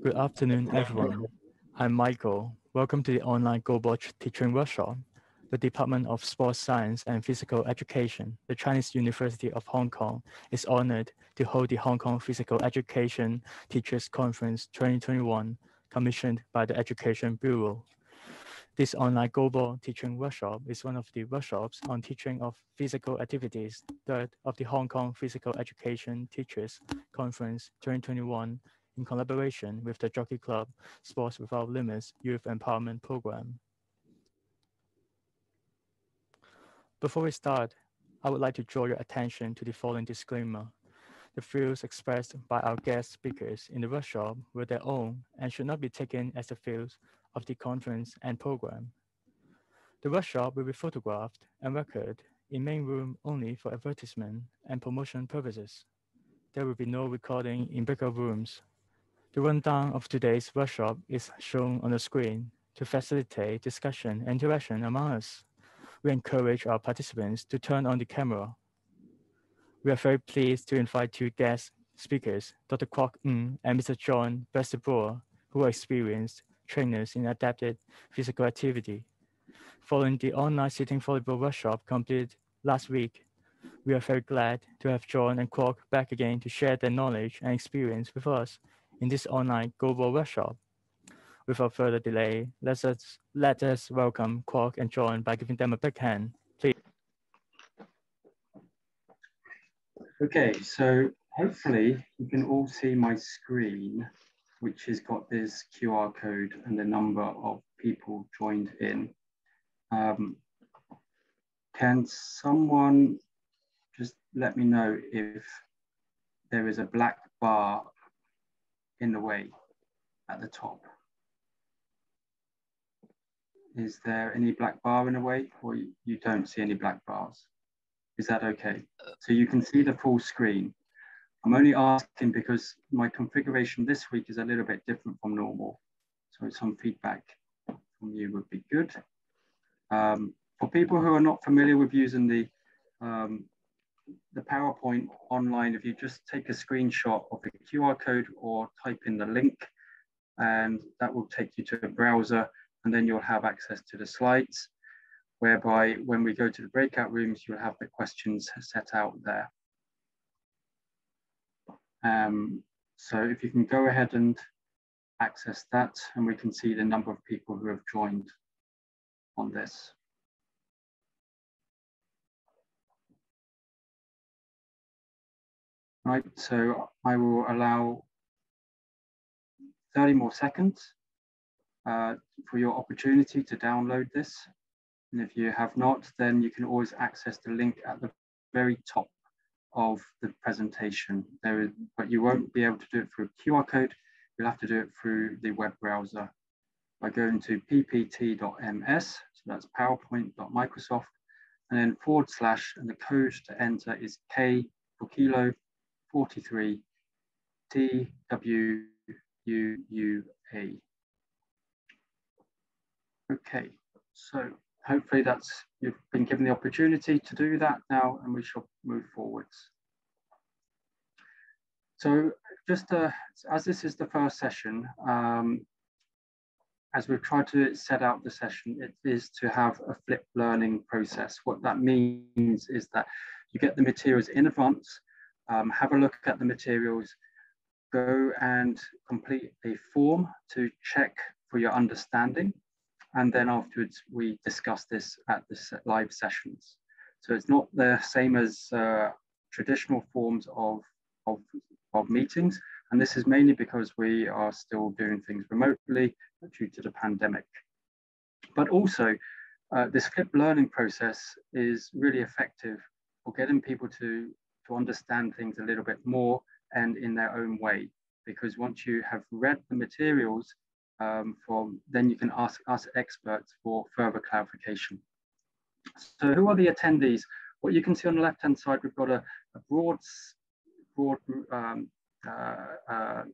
Good afternoon, everyone. I'm Michael. Welcome to the online Goalball teaching workshop. The Department of Sports Science and Physical Education, the Chinese University of Hong Kong, is honored to hold the Hong Kong Physical Education Teachers Conference 2021, commissioned by the Education Bureau. This online Goalball teaching workshop is one of the workshops on teaching of physical activities, third of the Hong Kong Physical Education Teachers Conference 2021, in collaboration with the Jockey Club Sports Without Limits Youth Empowerment Program. Before we start, I would like to draw your attention to the following disclaimer. The views expressed by our guest speakers in the workshop were their own and should not be taken as the views of the conference and program. The workshop will be photographed and recorded in main room only for advertisement and promotion purposes. There will be no recording in breakout rooms. The rundown of today's workshop is shown on the screen to facilitate discussion and interaction among us. We encourage our participants to turn on the camera. We are very pleased to invite two guest speakers, Dr. Kwok Ng and Mr. John Bestebroer, who are experienced trainers in adapted physical activity. Following the online sitting volleyball workshop completed last week, we are very glad to have John and Kwok back again to share their knowledge and experience with us in this online Goalball workshop. Without further delay, let us welcome Kwok and John by giving them a big hand, please. Okay, so hopefully you can all see my screen, which has got this QR code and the number of people joined in. Can someone just let me know if there is a black bar in the way at the top? Is there any black bar in the way, or you don't see any black bars? Is that okay? So you can see the full screen. I'm only asking because my configuration this week is a little bit different from normal. So some feedback from you would be good. For people who are not familiar with using the PowerPoint online, if you just take a screenshot of the QR code or type in the link, and that will take you to a browser, and then you'll have access to the slides, whereby when we go to the breakout rooms, you'll have the questions set out there. So if you can go ahead and access that, and we can see the number of people who have joined on this. Right, so I will allow 30 more seconds for your opportunity to download this. And if you have not, then you can always access the link at the very top of the presentation. But you won't be able to do it through a QR code. You'll have to do it through the web browser by going to ppt.ms, so that's powerpoint.microsoft, and then / and the code to enter is K for kilo 43 TWUUA. Okay, so hopefully you've been given the opportunity to do that now, and we shall move forwards. So just as this is the first session, as we've tried to set out the session, it is to have a flipped learning process. What that means is that you get the materials in advance, have a look at the materials, go and complete a form to check for your understanding. And then afterwards, we discuss this at the live sessions. So it's not the same as traditional forms of meetings. And this is mainly because we are still doing things remotely due to the pandemic. But also, this flipped learning process is really effective for getting people to understand things a little bit more and in their own way. Because once you have read the materials, then you can ask us experts for further clarification. So who are the attendees? What you can see on the left-hand side, we've got a broad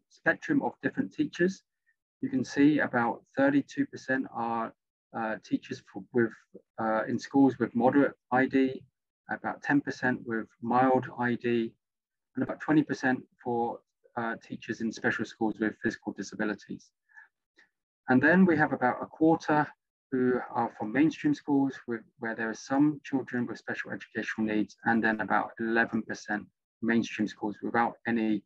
spectrum of different teachers. You can see about 32% are teachers in schools with moderate ID, about 10% with mild ID, and about 20% for teachers in special schools with physical disabilities. And then we have about a quarter who are from mainstream schools where there are some children with special educational needs, and then about 11% mainstream schools without any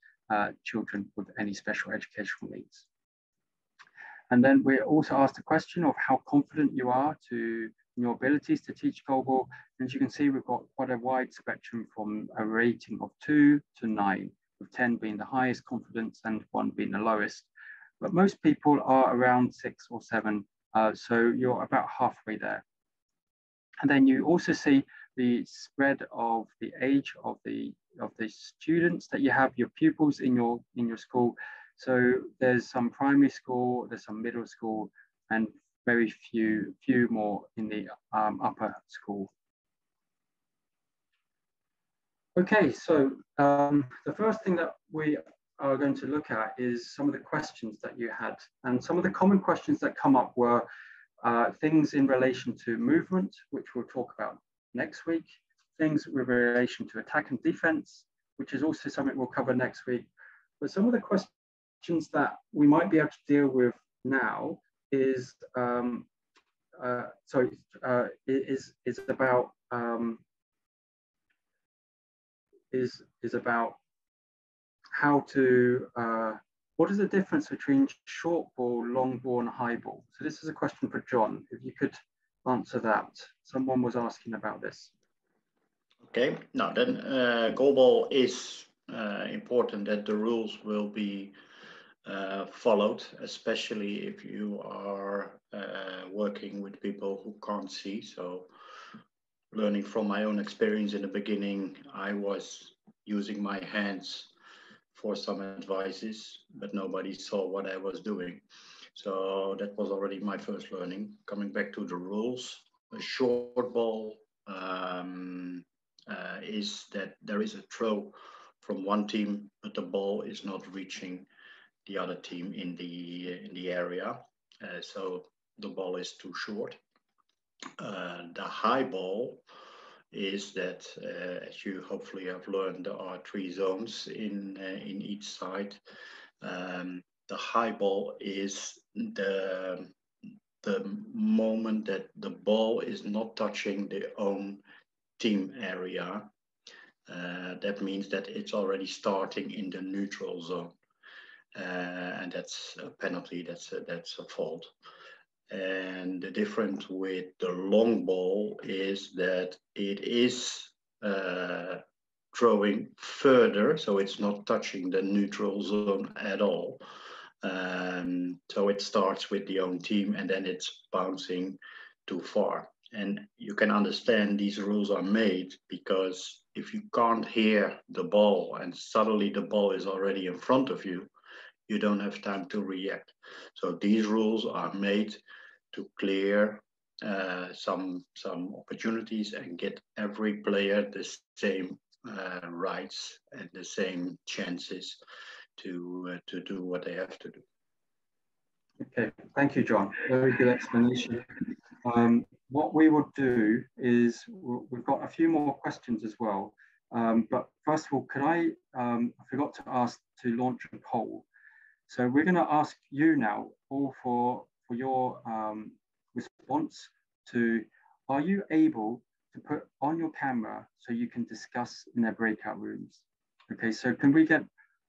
children with any special educational needs. And then we also asked the question of how confident you are in your abilities to teach Goalball. And as you can see, we've got quite a wide spectrum from a rating of 2 to 9, with 10 being the highest confidence and 1 being the lowest. But most people are around 6 or 7, so you're about halfway there. And then you also see the spread of the age of the students that you have, your pupils in your school. So there's some primary school, there's some middle school, and very few more in the upper school. Okay, so the first thing that we are going to look at is some of the questions that you had. And some of the common questions that come up were things in relation to movement, which we'll talk about next week, things with relation to attack and defense, which is also something we'll cover next week. But some of the questions that we might be able to deal with now is about how to what is the difference between short ball, long ball, and high ball? So this is a question for John. If you could answer that. Someone was asking about this. Okay, now then Goalball is important that the rules will be followed, especially if you are working with people who can't see. So learning from my own experience in the beginning, I was using my hands for some advices, but nobody saw what I was doing. So that was already my first learning. Coming back to the rules, a short ball is that there is a throw from one team, but the ball is not reaching the other team in the area. So the ball is too short. The high ball is that, as you hopefully have learned, there are 3 zones in each side. The high ball is the moment that the ball is not touching their own team area. That means that it's already starting in the neutral zone, and that's a penalty. That's a fault. And the difference with the long ball is that it is throwing further, so it's not touching the neutral zone at all. So it starts with the own team and then it's bouncing too far. And you can understand these rules are made because if you can't hear the ball and suddenly the ball is already in front of you, you don't have time to react. So these rules are made to clear some opportunities and get every player the same rights and the same chances to do what they have to do. Okay, thank you, John. Very good explanation. What we will do is we've got a few more questions as well. But first of all, can I forgot to ask to launch a poll. So we're going to ask you now all for your response to, are you able to put on your camera so you can discuss in their breakout rooms? Okay, so can we get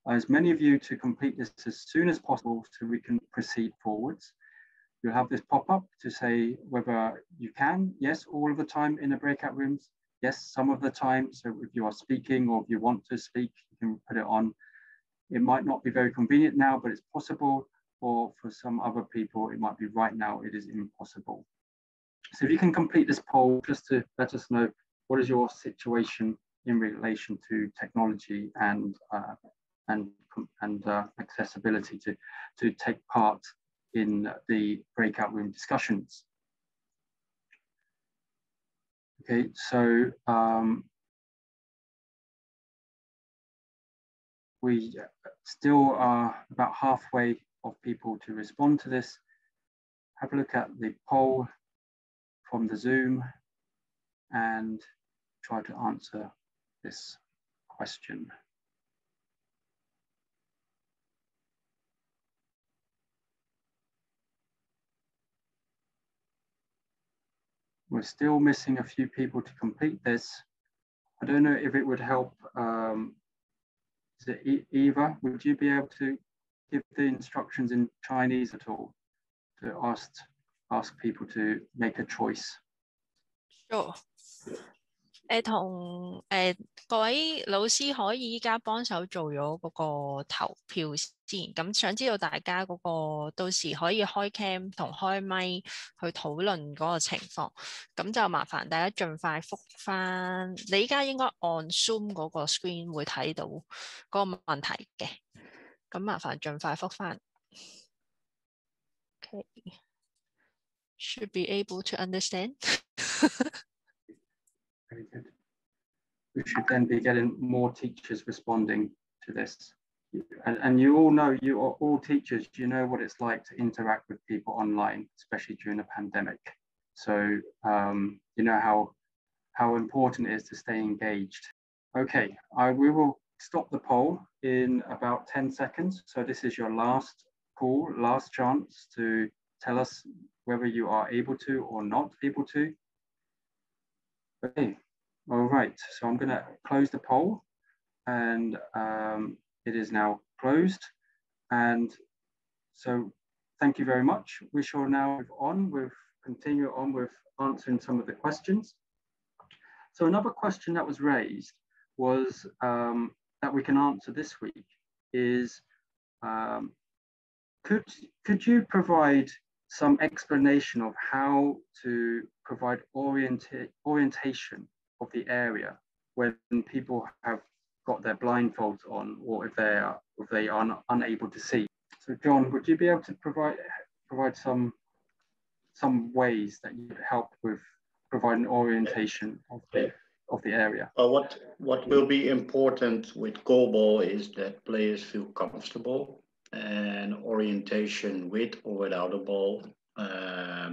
as many of you to complete this as soon as possible so we can proceed forwards? You'll have this pop up to say whether you can, yes, all of the time in the breakout rooms, yes, some of the time. So if you are speaking or if you want to speak, you can put it on. It might not be very convenient now, but it's possible, or for some other people, it might be right now, it is impossible. So if you can complete this poll just to let us know what is your situation in relation to technology and accessibility to take part in the breakout room discussions. Okay, so we still are about halfway of people to respond to this. Have a look at the poll from the Zoom and try to answer this question. we're still missing a few people to complete this. I don't know if it would help. Is it Eva? Would you be able to give the instructions in Chinese at all to ask people to make a choice? Sure. 同各位老師可以依家幫手做咗嗰個投票先，咁想知道大家嗰個到時可以開 cam 同開咪去討論嗰個情況，咁就麻煩大家盡快覆返。你依家應該按 Zoom 嗰個 screen 會睇到嗰個問題嘅，咁麻煩盡快覆返。Okay. Should be able to understand. Very good. We should then be getting more teachers responding to this. And you all know, you are all teachers, you know what it's like to interact with people online, especially during a pandemic. So you know how important it is to stay engaged. Okay, we will stop the poll in about 10 seconds. So this is your last call, last chance to tell us whether you are able to or not able to. Okay, all right, so I'm gonna close the poll and it is now closed. And so thank you very much. We shall now continue on with answering some of the questions. So another question that was raised was that we can answer this week is, could you provide some explanation of how to provide orientation of the area when people have got their blindfolds on, or if they are unable to see? So John, would you be able to provide some ways that you could help with providing orientation of the area? Well, what will be important with Goalball is that players feel comfortable, and orientation with or without a ball,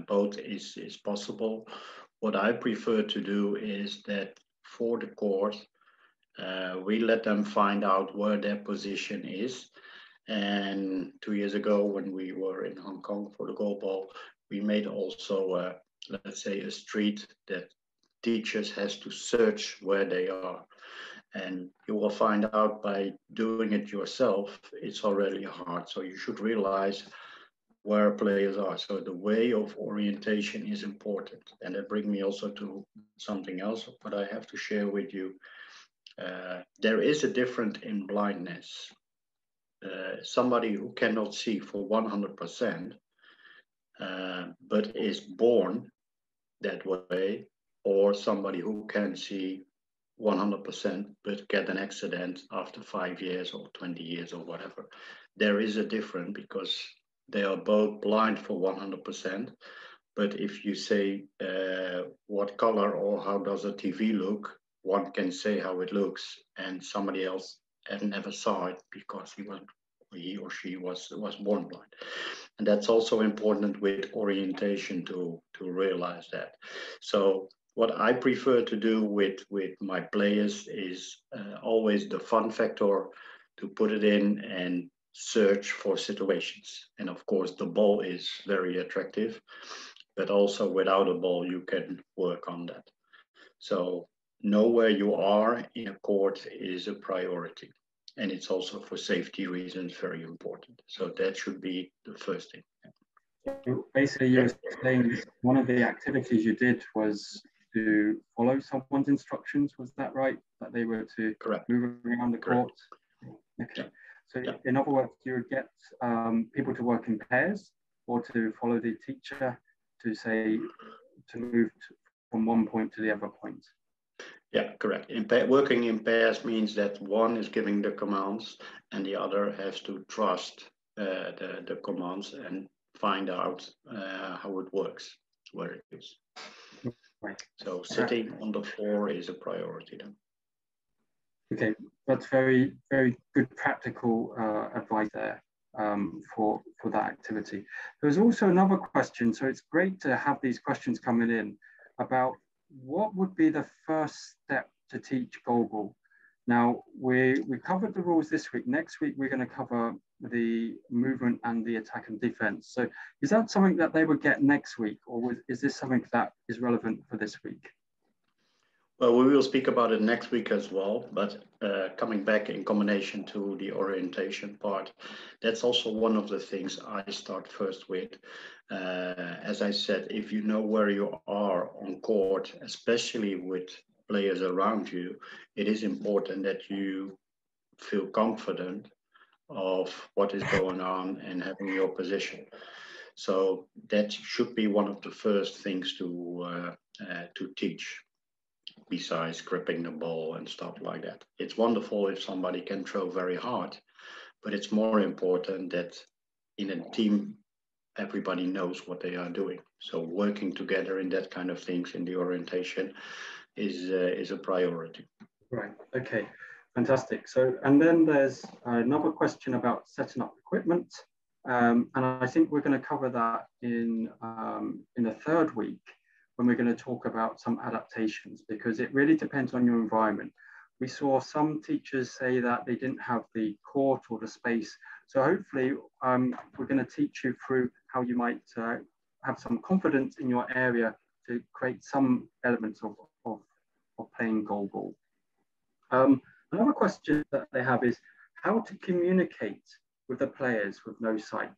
both is possible. What I prefer to do is that for the court, we let them find out where their position is. And 2 years ago, when we were in Hong Kong for the Goalball, we made also, let's say, a street that teachers has to search where they are. And you will find out by doing it yourself, it's already hard. So you should realize where players are. So the way of orientation is important. And that brings me also to something else, what I have to share with you. There is a difference in blindness. Somebody who cannot see for 100%, but is born that way, or somebody who can see 100% but get an accident after 5 years or 20 years or whatever. There is a difference because they are both blind for 100%. But if you say what color or how does a TV look, one can say how it looks, and somebody else had never saw it because he or she was born blind. And that's also important with orientation to realize that. So what I prefer to do with my players is always the fun factor, to put it in and search for situations. And of course, the ball is very attractive, but also without a ball, you can work on that. So know where you are in a court is a priority. And it's also for safety reasons very important. So that should be the first thing. Basically, you're saying one of the activities you did was to follow someone's instructions, was that right? That they were to Correct. Move around the court? Correct. Okay. So in other words, you would get people to work in pairs, or to follow the teacher to move from one point to the other point? Yeah, correct. Working in pairs means that one is giving the commands and the other has to trust the commands and find out how it works, where it is. Right. So sitting on the floor is a priority then. Okay, that's very, very good practical advice there for that activity. There's also another question, so it's great to have these questions coming in about what would be the first step to teach Goalball. Now, we covered the rules this week. Next week, we're going to cover the movement and the attack and defense. So is that something that they would get next week, or is this something that is relevant for this week? Well, we will speak about it next week as well, but coming back in combination to the orientation part, that's also one of the things I start first with. As I said, if you know where you are on court, especially with players around you, it is important that you feel confident of what is going on and having your position. So that should be one of the first things to teach, besides gripping the ball and stuff like that. It's wonderful if somebody can throw very hard, but it's more important that in a team, everybody knows what they are doing. So working together in that kind of things in the orientation is a priority. Right, okay, fantastic. So, and then there's another question about setting up equipment. And I think we're going to cover that in the third week, when we're going to talk about some adaptations, because it really depends on your environment. We saw some teachers say that they didn't have the court or the space. So hopefully we're going to teach you through how you might have some confidence in your area to create some elements of playing goalball. Another question that they have is how to communicate with the players with no sight.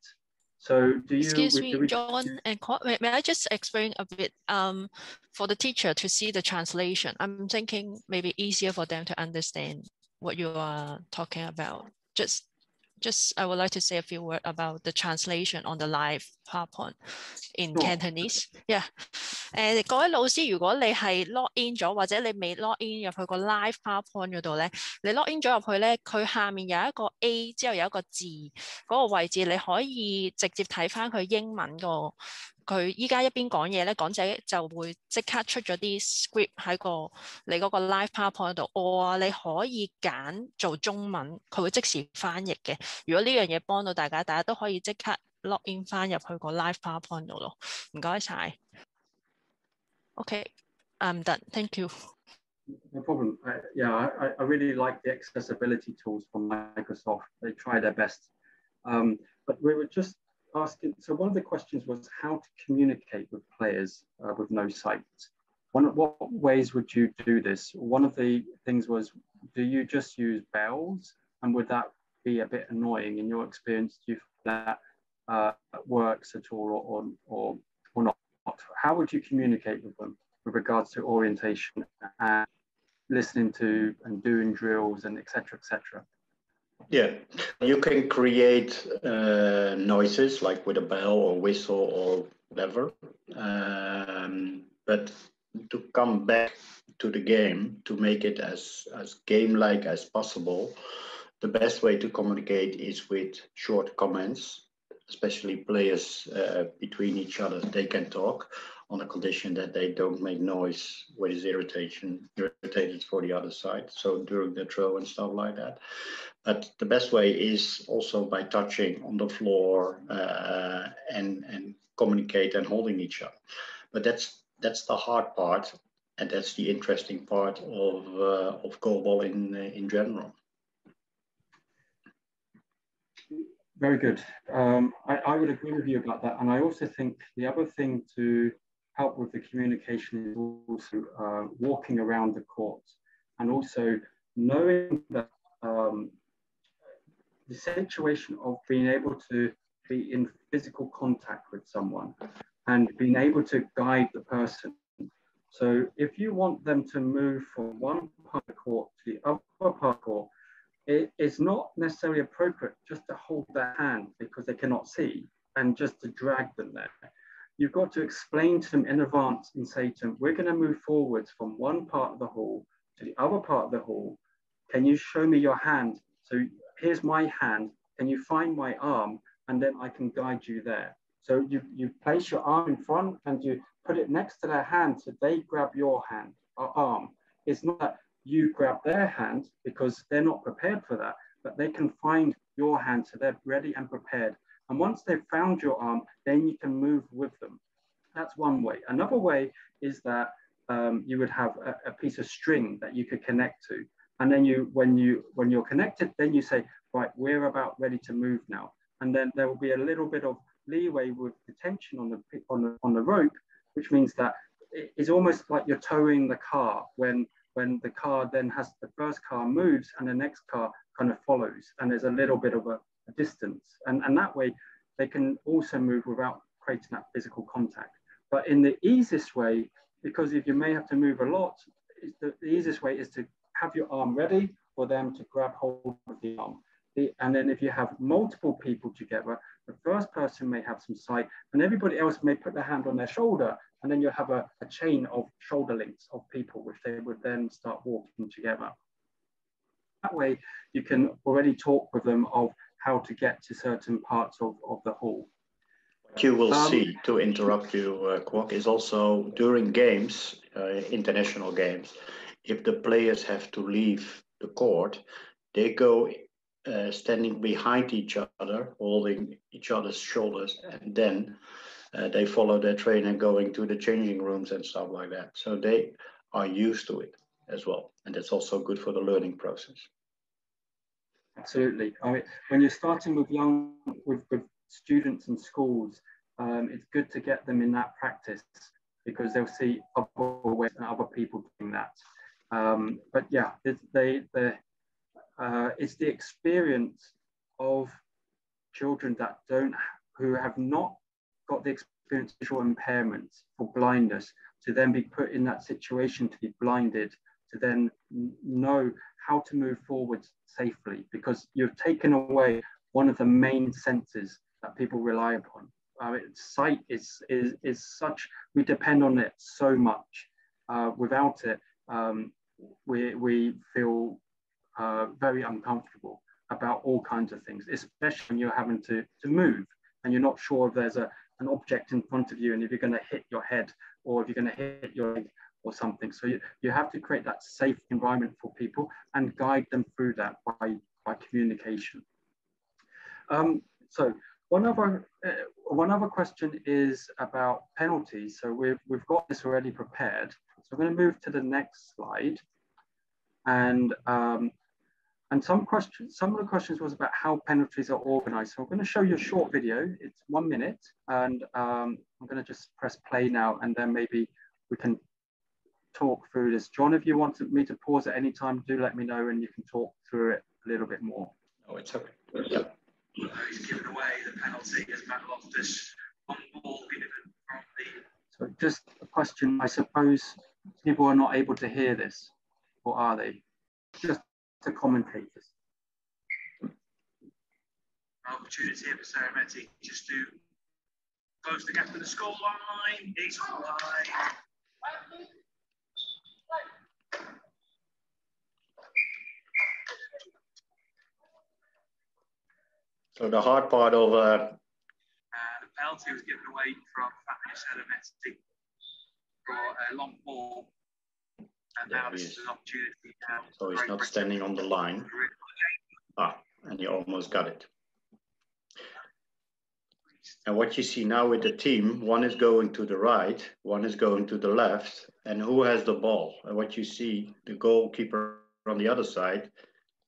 So do you— Excuse me, John and Kwok, may I just explain a bit for the teacher to see the translation? I'm thinking maybe easier for them to understand what you are talking about. Just I would like to say a few words about the translation on the live PowerPoint in Cantonese. Yeah. 各位老師，如果你係 log in 咗，或者你未 log in 入去個 live PowerPoint 嗰度咧，你 log in 咗入去咧，佢下面有一個 A 之後有一個字嗰個位置，你可以直接睇翻佢英文個。佢依家一邊講嘢咧，講者就會即刻出咗啲 script 喺你嗰個 live PowerPoint 度。你可以揀做中文，佢會即時翻譯嘅。如果呢樣嘢幫到大家，大家都可以即刻 log in 翻入去個 live PowerPoint 度咯。唔該晒。Okay, I'm done. Thank you. No problem. Yeah, I really like the accessibility tools from Microsoft. They try their best. But we were just asking, so one of the questions was how to communicate with players with no sight. What ways would you do this? One of the things was, do you just use bells? And would that be a bit annoying in your experience? Do you feel that works at all or not? How would you communicate with them with regards to orientation and listening to and doing drills and et cetera? Yeah, you can create noises like with a bell or whistle or whatever. But to come back to the game, to make it as game-like as possible, the best way to communicate is with short comments, especially players between each other. They can talk on the condition that they don't make noise, what is irritated for the other side. So during the throw and stuff like that. But the best way is also by touching on the floor and communicate and holding each other. But that's the hard part, and that's the interesting part of goalball in general. Very good. I would agree with you about that. And I also think the other thing to help with the communication is also walking around the court, and also knowing that the situation of being able to be in physical contact with someone and being able to guide the person. So if you want them to move from one part of the court to the other part of the court, it is not necessarily appropriate just to hold their hand because they cannot see and just to drag them there. You've got to explain to them in advance and say to them, we're going to move forwards from one part of the hall to the other part of the hall. Can you show me your hand? So here's my hand. Can you find my arm? And then I can guide you there. So you place your arm in front and you put it next to their hand so they grab your hand or arm. It's not that you grab their hand because they're not prepared for that, but they can find your hand so they're ready and prepared. And once they've found your arm, then you can move with them. That's one way. Another way is that you would have a piece of string that you could connect to. And then when you're connected, then you say, right, we're about ready to move now. And then there will be a little bit of leeway with the tension on the rope, which means that it's almost like you're towing the car when the car then the first car moves and the next car kind of follows, and there's a little bit of a distance. And that way they can also move without creating that physical contact. But in the easiest way, because if you may have to move a lot, the easiest way is to have your arm ready for them to grab hold of the arm. And then if you have multiple people together, the first person may have some sight and everybody else may put their hand on their shoulder, and then you'll have a chain of shoulder links of people, which they would then start walking together. That way, you can already talk with them of how to get to certain parts of the hall. What you will see, to interrupt you, Kwok, is also during games, international games, if the players have to leave the court, they go standing behind each other, holding each other's shoulders, and then they follow their trainer going to the changing rooms and stuff like that. So they are used to it as well. And that's also good for the learning process. Absolutely. I mean, when you're starting with with students in schools, it's good to get them in that practice because they'll see other ways and other people doing that. But yeah, it's the experience of children who have not got the experience of visual impairments or blindness to then be put in that situation to be blinded, to then know how to move forward safely, because you've taken away one of the main senses that people rely upon. Sight is such, we depend on it so much. Without it, we feel very uncomfortable about all kinds of things, especially when you're having to move and you're not sure if there's an object in front of you and if you're going to hit your head or if you're going to hit your leg or something. So you have to create that safe environment for people and guide them through that by communication. So one other question is about penalties. So we've got this already prepared. So I'm going to move to the next slide. And some of the questions was about how penalties are organized. So I'm going to show you a short video. It's 1 minute, and I'm going to just press play now, and then maybe we can talk through this. John, if you want me to pause at any time, do let me know, and you can talk through it a little bit more. Oh, it's okay. Yeah. He's given away the penalty as Matt Loftus on ball given from the. So just a question, I suppose people are not able to hear this, or are they? Just the commentators. Opportunity for Seremeti just to close the gap with the score line. It's online. So the hard part of the penalty was given away from Seremeti for a long ball. And now this is an opportunity now. So he's not standing on the line. And you almost got it. And what you see now with the team, one is going to the right, one is going to the left, and who has the ball? And what you see, the goalkeeper on the other side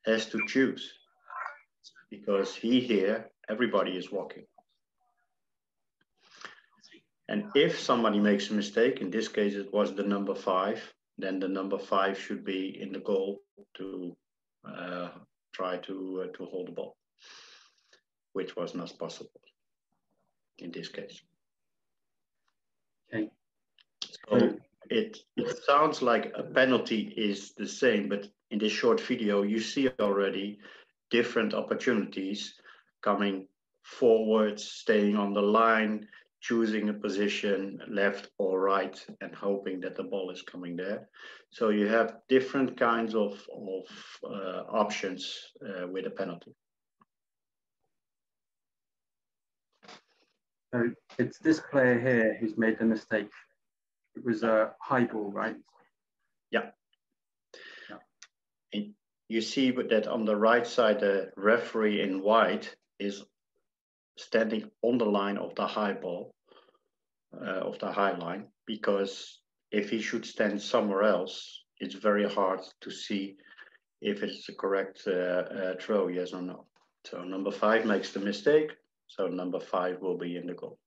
has to choose, because everybody is walking. And if somebody makes a mistake, in this case it was the number 5, then the number 5 should be in the goal to try to hold the ball, which was not possible in this case. Okay. So it sounds like a penalty is the same, but in this short video, you see already different opportunities coming forwards, staying on the line, choosing a position, left or right, and hoping that the ball is coming there. So you have different kinds of options with a penalty. So it's this player here who's made the mistake. It was a high ball, right? Yeah. And you see that on the right side, the referee in white is standing on the line of the high ball, of the high line, because if he should stand somewhere else, it's very hard to see if it's the correct throw, yes or no. So number 5 makes the mistake. So number 5 will be in the goal.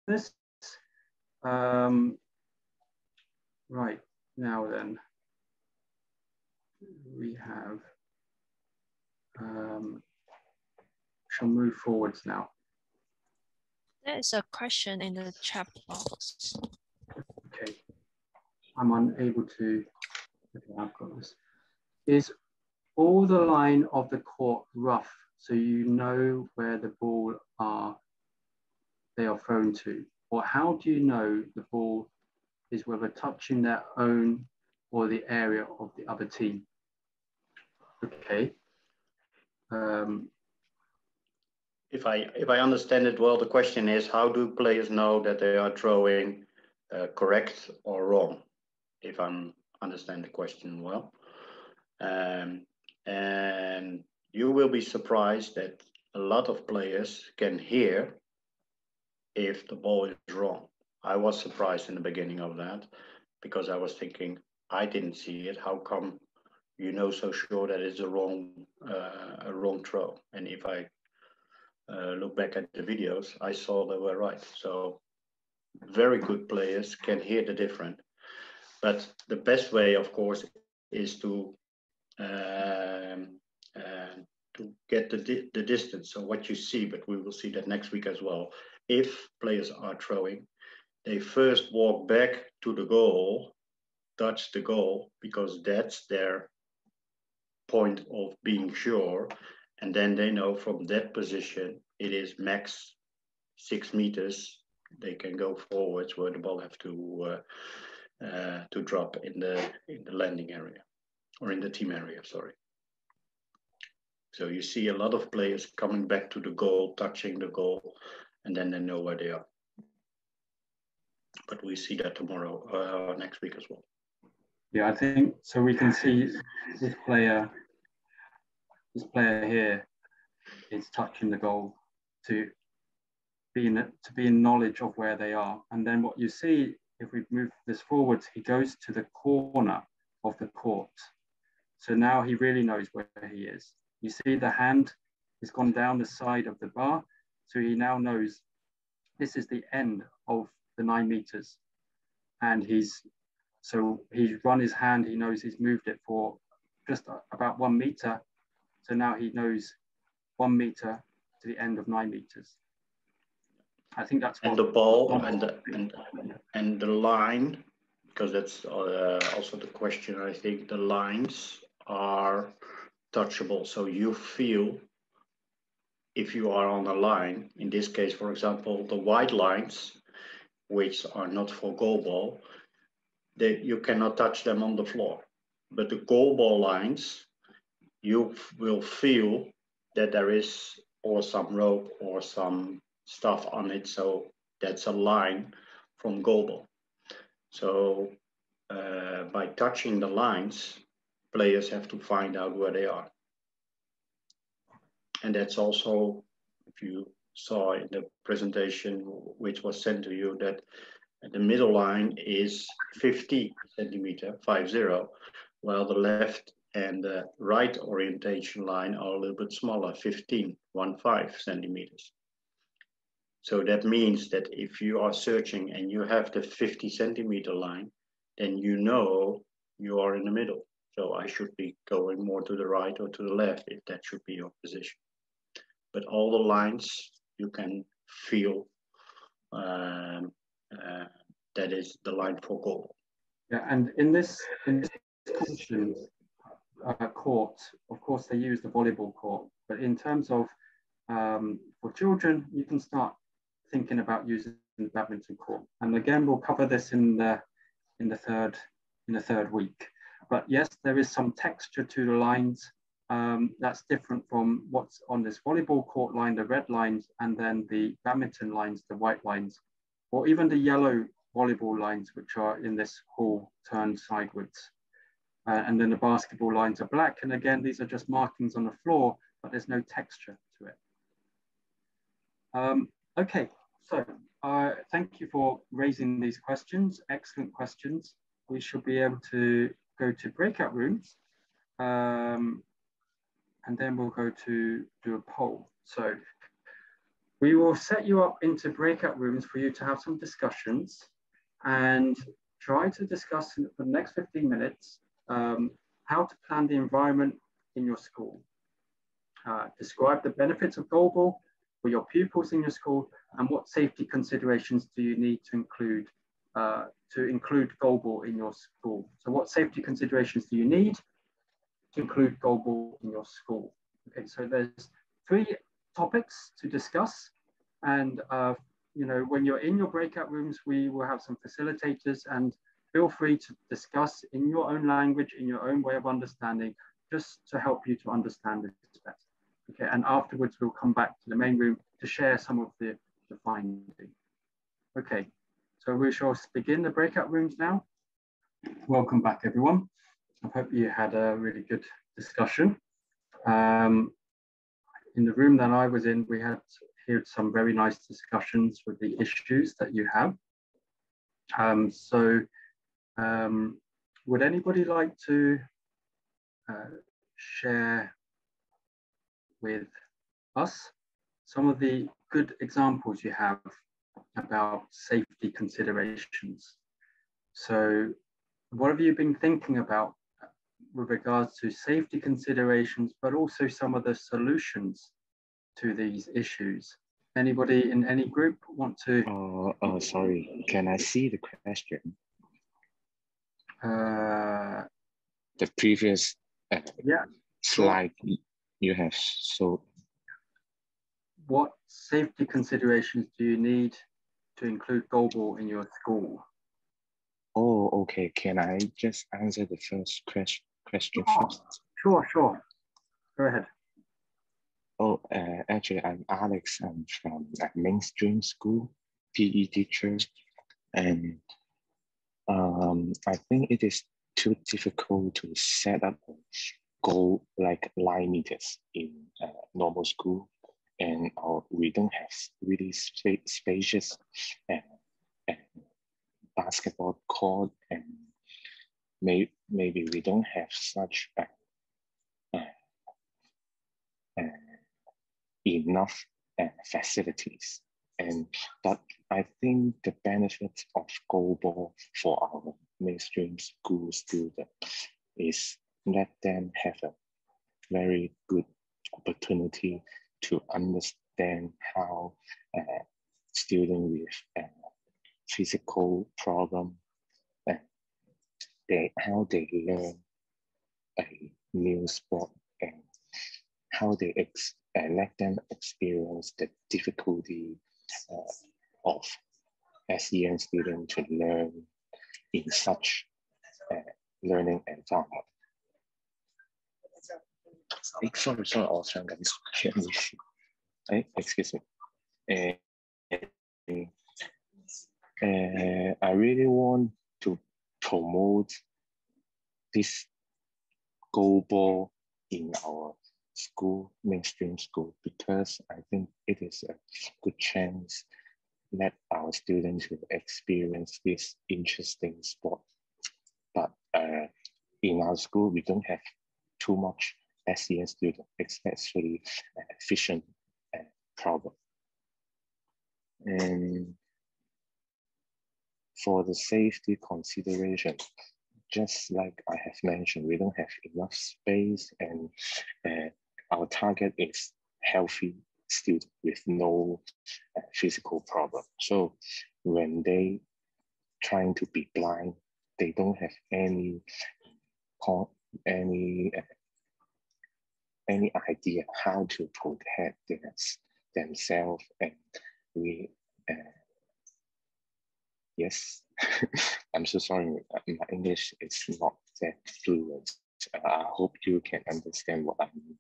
This, right, now then, we have, shall move forwards now. There's a question in the chat box. Okay, I'm unable to, okay, I've got this. Is all the line of the court rough so you know where the ball they are thrown to? Or how do you know the ball is whether touching their own or the area of the other team? Okay. If I understand it well, the question is, how do players know that they are throwing correct or wrong? If I understand the question well. And you will be surprised that a lot of players can hear if the ball is wrong. I was surprised in the beginning of that because I was thinking, I didn't see it. How come you know so sure that it's a wrong throw? And if I look back at the videos, I saw they were right. So very good players can hear the difference. But the best way, of course, is to get the distance. So what you see, but we will see that next week as well. If players are throwing, they first walk back to the goal, touch the goal, because that's their point of being sure. And then they know from that position, it is max 6 meters. They can go forwards where the ball have to drop in the landing area or in the team area, sorry. So you see a lot of players coming back to the goal, touching the goal, and then they know where they are. But we see that tomorrow, next week as well. Yeah, I think so. We can see this player here is touching the goal to be in knowledge of where they are. And then what you see, if we move this forwards, he goes to the corner of the court. So now he really knows where he is. You see the hand has gone down the side of the bar. So he now knows this is the end of the 9 meters. And he's run his hand, he knows he's moved it for just about 1 meter. So now he knows 1 meter to the end of 9 meters. I think that's what. And the ball and the line, because that's also the question, I think the lines are touchable. So you feel if you are on a line, in this case, for example, the white lines, which are not for goalball, you cannot touch them on the floor. But the goalball lines, you will feel that there is or some rope or some stuff on it. So that's a line from goalball. So by touching the lines, players have to find out where they are. And that's also, if you saw in the presentation which was sent to you, that the middle line is 50 centimeter, 50, while the left and the right orientation line are a little bit smaller, 15 centimeters. So that means that if you are searching and you have the 50 centimeter line, then you know you are in the middle. So I should be going more to the right or to the left if that should be your position. But all the lines you can feel that is the line for goal. Yeah, and in this competition court, of course they use the volleyball court, but in terms of for children, you can start thinking about using the badminton court. And again, we'll cover this in the third week. But yes, there is some texture to the lines. That's different from what's on this volleyball court line, the red lines, and then the badminton lines, the white lines. or even the yellow volleyball lines, which are in this hall turned sideways. And then the basketball lines are black. And again, these are just markings on the floor, but there's no texture to it. Okay, so thank you for raising these questions, excellent questions. We should be able to go to breakout rooms, and then we'll go to do a poll. So we will set you up into breakout rooms for you to have some discussions and try to discuss for the next 15 minutes how to plan the environment in your school. Describe the benefits of Goalball for your pupils in your school, and what safety considerations do you need to include Goalball in your school. So what safety considerations do you need to include Goalball in your school? Okay, so there's 3 topics to discuss, and you know, when you're in your breakout rooms, we will have some facilitators, and feel free to discuss in your own language, in your own way of understanding, just to help you to understand this better. Okay, and afterwards we'll come back to the main room to share some of the findings. Okay, so we shall begin the breakout rooms now. Welcome back, everyone. I hope you had a really good discussion. In the room that I was in, we had heard some very nice discussions with the issues that you have. Would anybody like to share with us some of the good examples you have about safety considerations? So what have you been thinking about with regards to safety considerations, but also some of the solutions to these issues? Anybody in any group want to? Sorry, can I see the question? The previous slide you have showed. What safety considerations do you need to include Goalball in your school? Oh, okay. Can I just answer the first question first? Sure. Go ahead. Oh, actually, I'm Alex. I'm from a mainstream school, PE teacher, and I think it is too difficult to set up goal like line meters in normal school, and we don't have really spacious basketball court, and maybe we don't have such enough facilities. But I think the benefits of Goalball for our mainstream school students is let them have a very good opportunity to understand how students with physical problem, how they learn a new sport, and how they let them experience the difficulty of SEN students to learn in such learning environment. Sorry, 我想緊excuse me. I really want to promote this Goalball in our school, mainstream school, because I think it is a good chance that our students will experience this interesting sport. But in our school, we don't have too much SEN students, especially vision problem. And for the safety consideration, just like I have mentioned, we don't have enough space, and our target is healthy students with no physical problem. So when they trying to be blind, they don't have any idea how to protect themselves, and we yes. I'm so sorry, my English is not that fluent. I hope you can understand what I mean.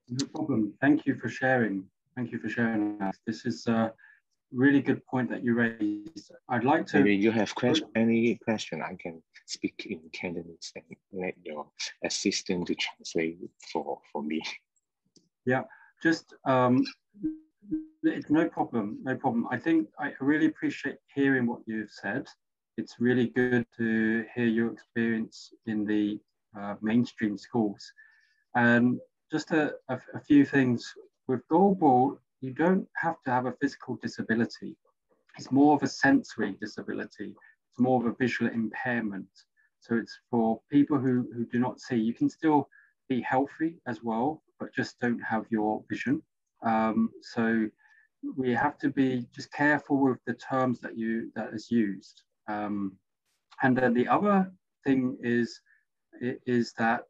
No problem. Thank you for sharing. Thank you for sharing that. This is really good point that you raised. I'd like to. Maybe you have any question, I can speak in Cantonese and let your assistant to translate for me. Yeah, just it's no problem, no problem. I think I really appreciate hearing what you've said. It's really good to hear your experience in the mainstream schools. And just a few things with Goalball, you don't have to have a physical disability. It's more of a sensory disability. It's more of a visual impairment. So it's for people who do not see. You can still be healthy as well, but just don't have your vision. So we have to be just careful with the terms that is used. And then the other thing is that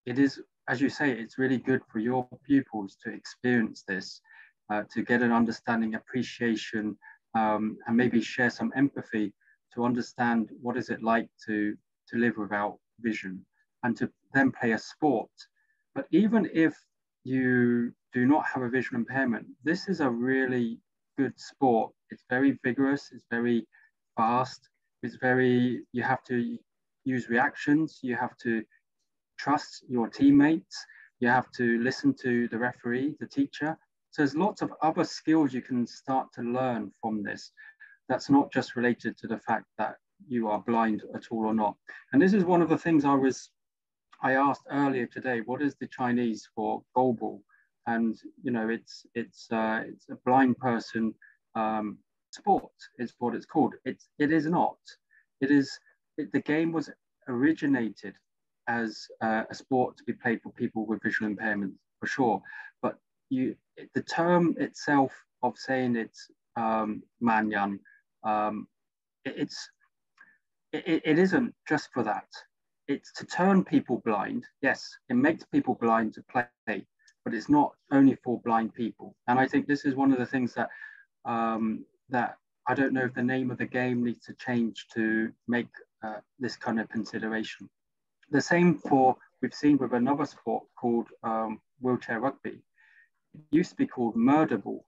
it is, as you say, it's really good for your pupils to experience this, to get an understanding, appreciation, and maybe share some empathy to understand what is it like to live without vision and to then play a sport. But even if you do not have a visual impairment, this is a really good sport. It's very vigorous, it's very fast, it's very, you have to use reactions, you have to trust your teammates, you have to listen to the referee, the teacher. So there's lots of other skills you can start to learn from this. That's not just related to the fact that you are blind at all or not. And this is one of the things I asked earlier today, what is the Chinese for Goalball? And you know, it's a blind person sport is what it's called. It is not. The game was originated as a sport to be played for people with visual impairments, for sure. But the term itself of saying it's manyan, it isn't just for that. It's to turn people blind. Yes, it makes people blind to play, but it's not only for blind people. And I think this is one of the things that that I don't know if the name of the game needs to change to make this kind of consideration. The same we've seen with another sport called wheelchair rugby. It used to be called murder ball,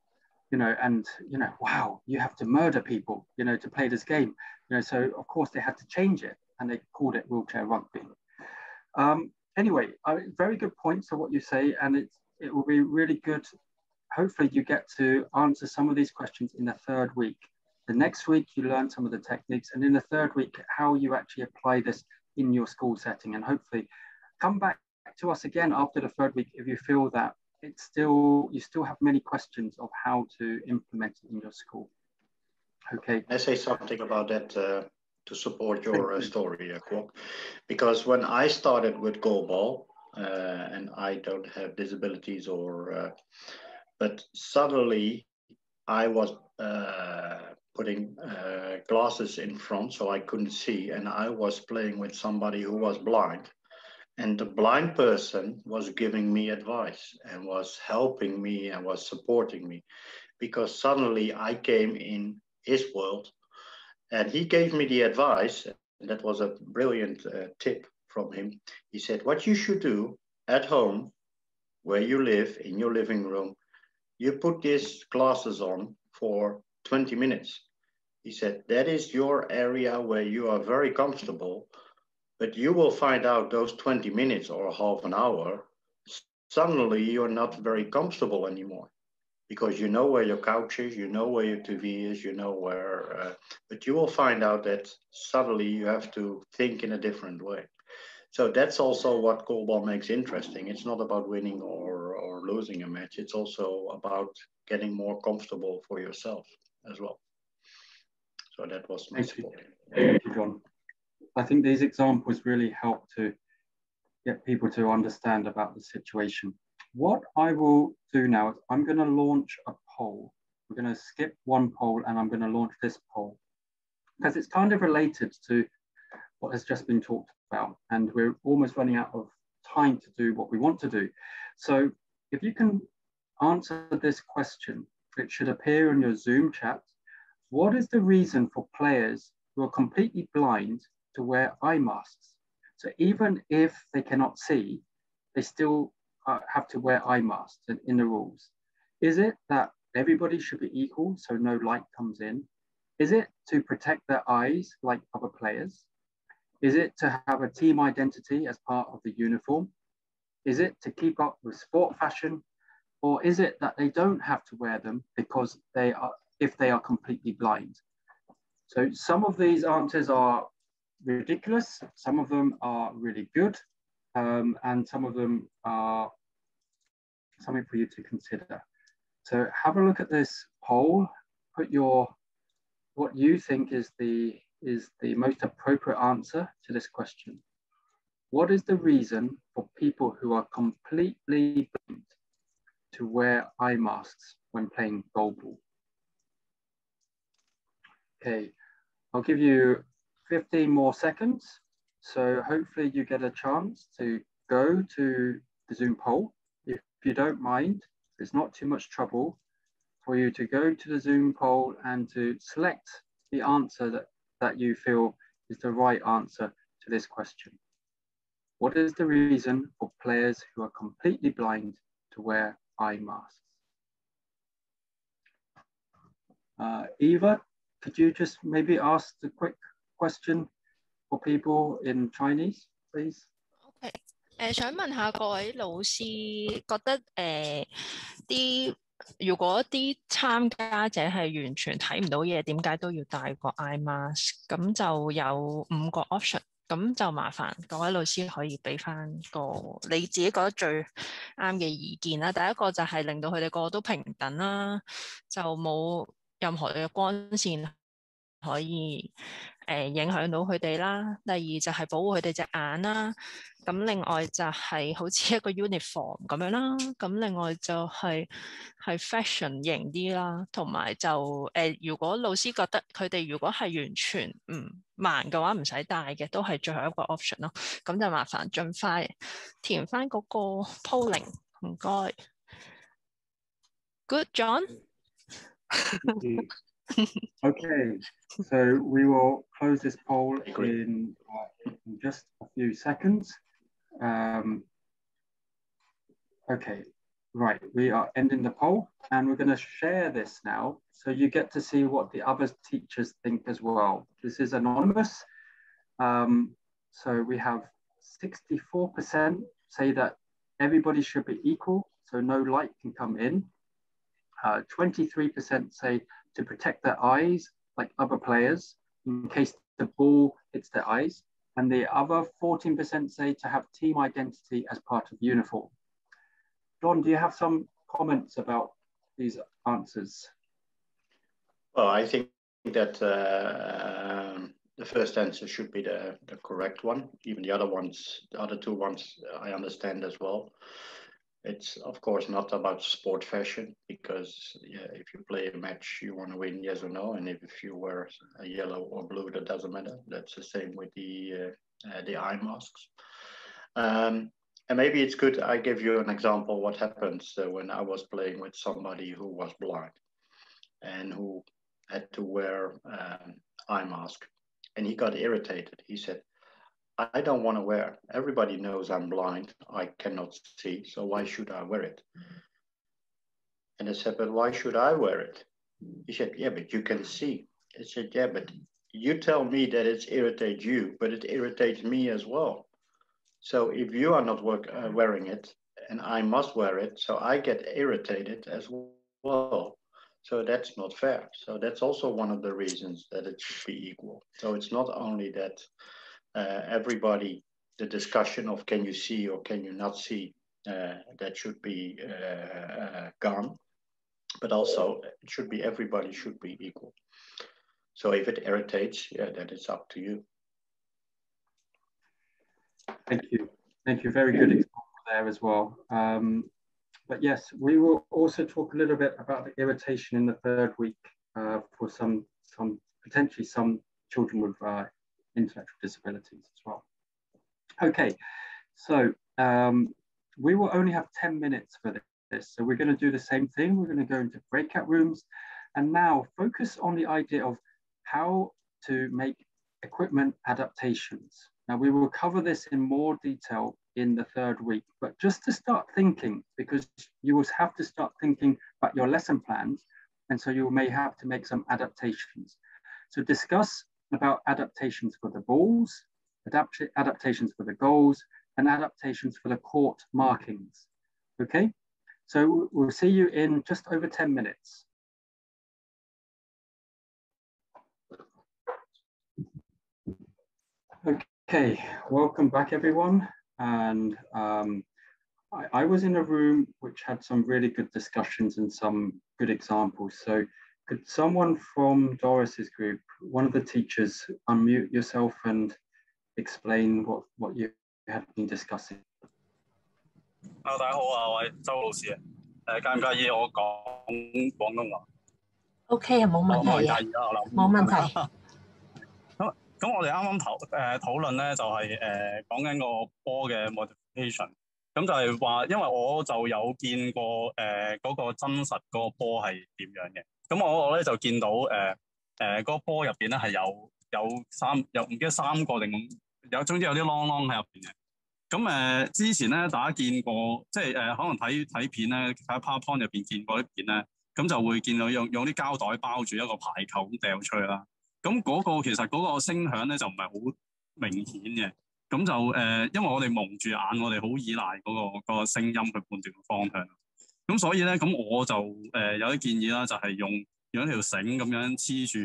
you know, and, you know, wow, you have to murder people, you know, to play this game. You know, so of course they had to change it and they called it wheelchair rugby. Anyway, very good points to what you say, and it will be really good. Hopefully you get to answer some of these questions in the third week. The next week you learn some of the techniques, and in the third week, how you actually apply this in your school setting, and hopefully come back to us again after the third week if you feel that you still have many questions of how to implement it in your school. Okay. I say something about that to support your story, Kwok. Because when I started with Goalball, and I don't have disabilities but suddenly I was putting glasses in front so I couldn't see, and I was playing with somebody who was blind. And the blind person was giving me advice and was helping me and was supporting me, because suddenly I came in his world and he gave me the advice. And that was a brilliant tip from him. He said, what you should do at home, where you live, in your living room, you put these glasses on for 20 minutes. He said, that is your area where you are very comfortable. But you will find out those 20 minutes or half an hour, suddenly you're not very comfortable anymore, because you know where your couch is, you know where your TV is, you know where, but you will find out that suddenly you have to think in a different way. So that's also what Goalball makes interesting. It's not about winning or losing a match. It's also about getting more comfortable for yourself as well. So that was my support. Thank you, John. I think these examples really help to get people to understand about the situation. What I will do now is I'm going to launch a poll. We're going to skip one poll and I'm going to launch this poll, because it's kind of related to what has just been talked about, and we're almost running out of time to do what we want to do. So if you can answer this question, it should appear in your Zoom chat. What is the reason for players who are completely blind to wear eye masks? So even if they cannot see, they still have to wear eye masks in the rules. Is it that everybody should be equal so no light comes in? Is it to protect their eyes like other players? Is it to have a team identity as part of the uniform? Is it to keep up with sport fashion? Or is it that they don't have to wear them because if they are completely blind? So some of these answers are ridiculous, some of them are really good, and some of them are something for you to consider. So have a look at this poll, put what you think is the most appropriate answer to this question. What is the reason for people who are completely blind to wear eye masks when playing goalball? Okay, I'll give you 15 more seconds. So hopefully you get a chance to go to the Zoom poll. If you don't mind, it's not too much trouble for you to go to the Zoom poll and to select the answer that you feel is the right answer to this question. What is the reason for players who are completely blind to wear eye masks? Eva, could you just maybe ask the quick question for people in Chinese, please? Okay. 想問下各位老師，覺得如果啲參加者係完全睇唔到嘢，點解都要戴個 eye mask？ 咁就有5個 option， 咁就麻煩各位老師可以俾翻個你自己覺得最啱嘅意見啦。第一個就係令到佢哋個個都平等啦，就冇任何嘅光線可以影響到佢哋啦。第二就係保護佢哋隻眼啦。咁另外就係好似一個 uniform 咁樣啦。咁另外就係 fashion 型啲啦，同埋就如果老師覺得佢哋如果係完全唔盲嘅話，唔使戴嘅，都係最後一個 option 咯。咁就麻煩盡快填翻嗰個 polling， 唔該。Good, John? Okay, so we will close this poll in just a few seconds. Okay, right, we are ending the poll and we're going to share this now so you get to see what the other teachers think as well. This is anonymous. So we have 64% say that everybody should be equal, so no light can come in. 23% say to protect their eyes like other players in case the ball hits their eyes. And the other 14% say to have team identity as part of uniform. John, do you have some comments about these answers? Well, I think that the first answer should be the correct one. Even the other two ones, I understand as well. It's of course not about sport fashion because if you play a match, you want to win, yes or no. And if you wear a yellow or blue, that doesn't matter. That's the same with the eye masks. And maybe it's good. I give you an example. What happens when I was playing with somebody who was blind and who had to wear eye mask, and he got irritated. He said, I don't want to wear. Everybody knows I'm blind. I cannot see. So why should I wear it? And I said, but why should I wear it? He said, yeah, but you can see. I said, yeah, but you tell me that it irritates you, but it irritates me as well. So if you are not wearing it and I must wear it, so I get irritated as well. So that's not fair. So that's also one of the reasons that it should be equal. So it's not only that everybody, the discussion of can you see or can you not see, that should be gone, but also it should be everybody should be equal. So if it irritates, then it's up to you. Thank you. Thank you. Very good example there as well. But yes, we will also talk a little bit about the irritation in the third week for some potentially some children with intellectual disabilities as well. Okay, so we will only have 10 minutes for this. So we're going to do the same thing. We're going to go into breakout rooms and now focus on the idea of how to make equipment adaptations. Now we will cover this in more detail in the third week, but just to start thinking, because you will have to start thinking about your lesson plans, and so you may have to make some adaptations. So discuss about adaptations for the balls, adaptations for the goals, and adaptations for the court markings, okay? So we'll see you in just over 10 minutes. Okay, welcome back everyone. And I was in a room which had some really good discussions and some good examples. So could someone from Doris's group, one of the teachers, unmute yourself and explain what you had been discussing? 大家好啊，我係周老師啊。介唔介意我講廣東話 ？OK 啊，冇問題啊，冇問題。咁我哋啱啱討論咧就係講緊個波嘅 modification。咁就係話，因為我就有見過嗰個真實嗰個波係點樣嘅。咁我咧就見到嗰個波入邊咧係有唔記得3個定有，總之有啲啷啷喺入邊嘅。咁之前咧大家見過，即係可能睇片咧，喺 PowerPoint 入邊見過啲片咧，咁就會見到用啲膠袋包住一個排球咁掉出去啦。咁嗰個其實嗰個聲響咧就唔係好明顯嘅。咁就因為我哋蒙住眼，我哋好依賴嗰個聲音去判斷個方向。咁所以咧，咁我就有啲建議啦，就係用一條繩咁樣黐住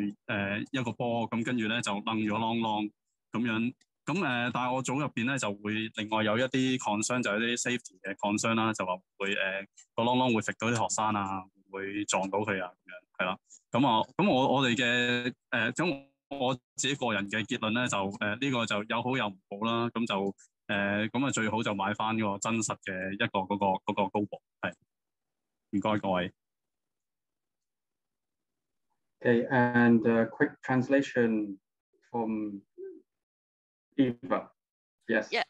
一個波，咁跟住咧就掹咗啷啷咁樣。咁但係我組入邊咧就會另外有一啲 concern， 就係啲 safety 嘅 concern 啦，就話會個啷啷會揈到啲學生啊，會撞到佢啊咁樣，係啦。咁我哋嘅咁我自己個人嘅結論咧就呢個就有好有唔好啦。咁就咁啊最好就買翻個真實嘅一個嗰個Goalball。係，唔該各位。Okay, and quick translation from Eva. Yes. Yeah.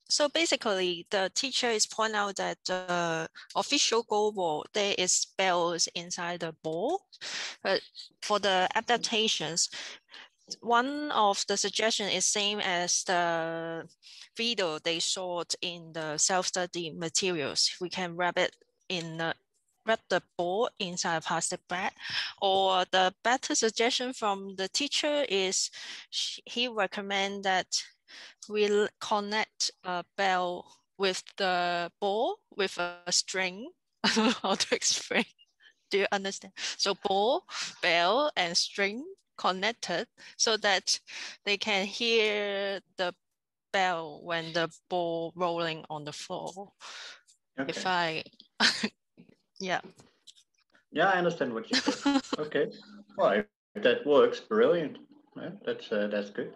So basically, the teacher is pointing out that the official Goalball, there is bells inside the ball, but for the adaptations, one of the suggestion is same as the video they showed in the self-study materials. We can wrap the ball inside a plastic bag, or the better suggestion from the teacher is he recommend that we'll connect a bell with the ball with a string. I don't know how to explain. Do you understand? So ball, bell, and string connected so that they can hear the bell when the ball rolling on the floor. Okay. If I, yeah. Yeah, I understand what you said. Okay. Well, if that works, brilliant. Yeah, that's good.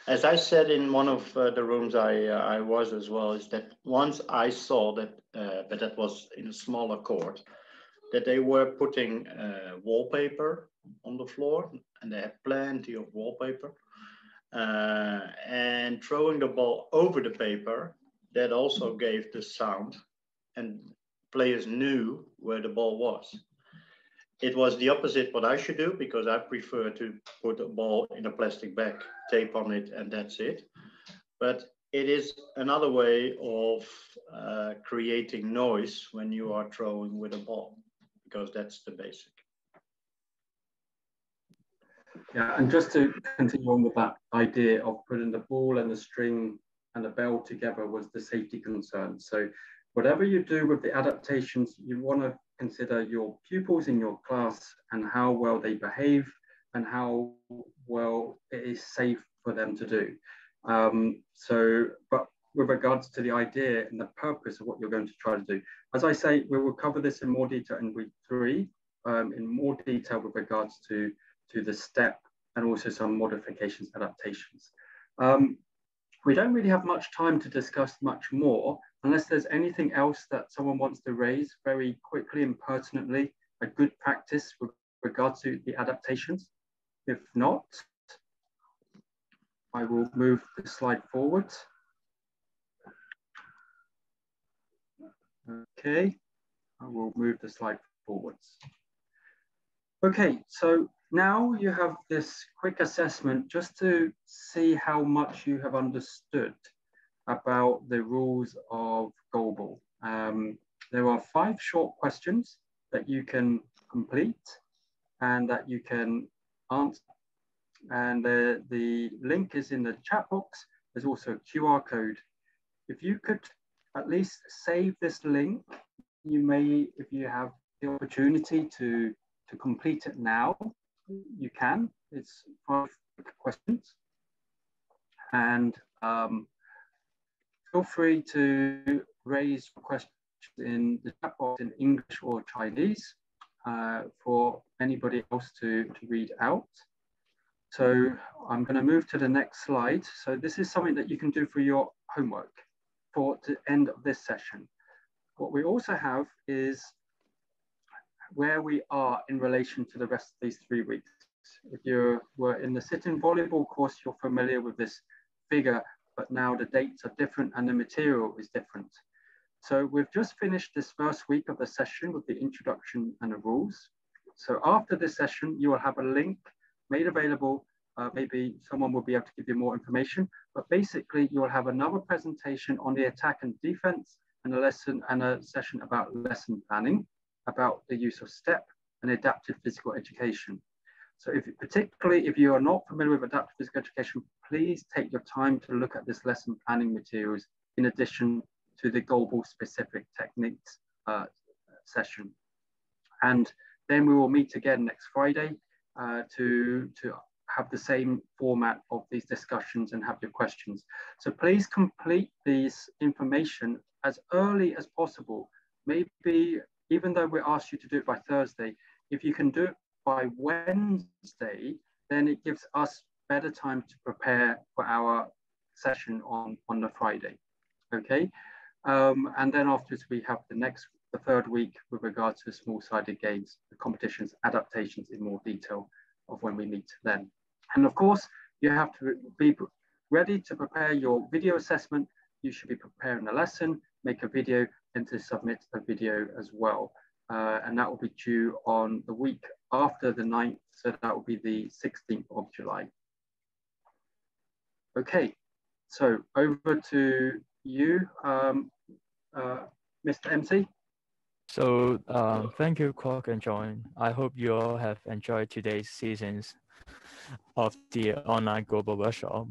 As I said in one of the rooms I was as well, is that once I saw that, but that was in a smaller court, that they were putting wallpaper on the floor, and they had plenty of wallpaper, and throwing the ball over the paper, that also gave the sound, and players knew where the ball was. It was the opposite what I should do, because I prefer to put a ball in a plastic bag, tape on it, and that's it. But it is another way of creating noise when you are throwing with a ball, because that's the basic. Yeah, and just to continue on with that idea of putting the ball and the string and the bell together was the safety concern. So whatever you do with the adaptations, you want to consider your pupils in your class and how well they behave and how well it is safe for them to do. But with regards to the idea and the purpose of what you're going to try to do, as I say, we will cover this in more detail in week 3, in more detail with regards to the step and also some modifications, adaptations. We don't really have much time to discuss much more, unless there's anything else that someone wants to raise very quickly and pertinently, a good practice with regard to the adaptations. If not, I will move the slide forward. Okay, I will move the slide forwards. Okay, so Now you have this quick assessment just to see how much you have understood about the rules of Goalball. There are 5 short questions that you can complete and that you can answer. And the link is in the chat box. There's also a QR code. If you could at least save this link, you may, if you have the opportunity to complete it now, you can. It's 5 questions. And feel free to raise questions in the chat box in English or Chinese for anybody else to read out. So I'm going to move to the next slide. So this is something that you can do for your homework for the end of this session. What we also have is where we are in relation to the rest of these 3 weeks. If you were in the sit-in volleyball course, you're familiar with this figure, but now the dates are different and the material is different. So we've just finished this first week of the session with the introduction and the rules. So after this session, you will have a link made available. Maybe someone will be able to give you more information, but basically you will have another presentation on the attack and defense and a lesson and a session about lesson planning, about the use of STEP and adaptive physical education. So particularly if you are not familiar with adaptive physical education, please take your time to look at this lesson planning materials in addition to the Goalball specific techniques session. And then we will meet again next Friday to have the same format of these discussions and have your questions. So please complete this information as early as possible. Maybe even though we asked you to do it by Thursday, if you can do it by Wednesday, then it gives us better time to prepare for our session on the Friday, okay? And then afterwards we have the third week with regards to small-sided games, the competitions, adaptations in more detail of when we meet then. And of course, you have to be ready to prepare your video assessment. You should be preparing a lesson, make a video, and to submit a video as well. And that will be due on the week after the 9th, so that will be the 16th of July. Okay, so over to you, Mr. MC. So thank you, Kwok and John. I hope you all have enjoyed today's seasons of the online Goalball workshop.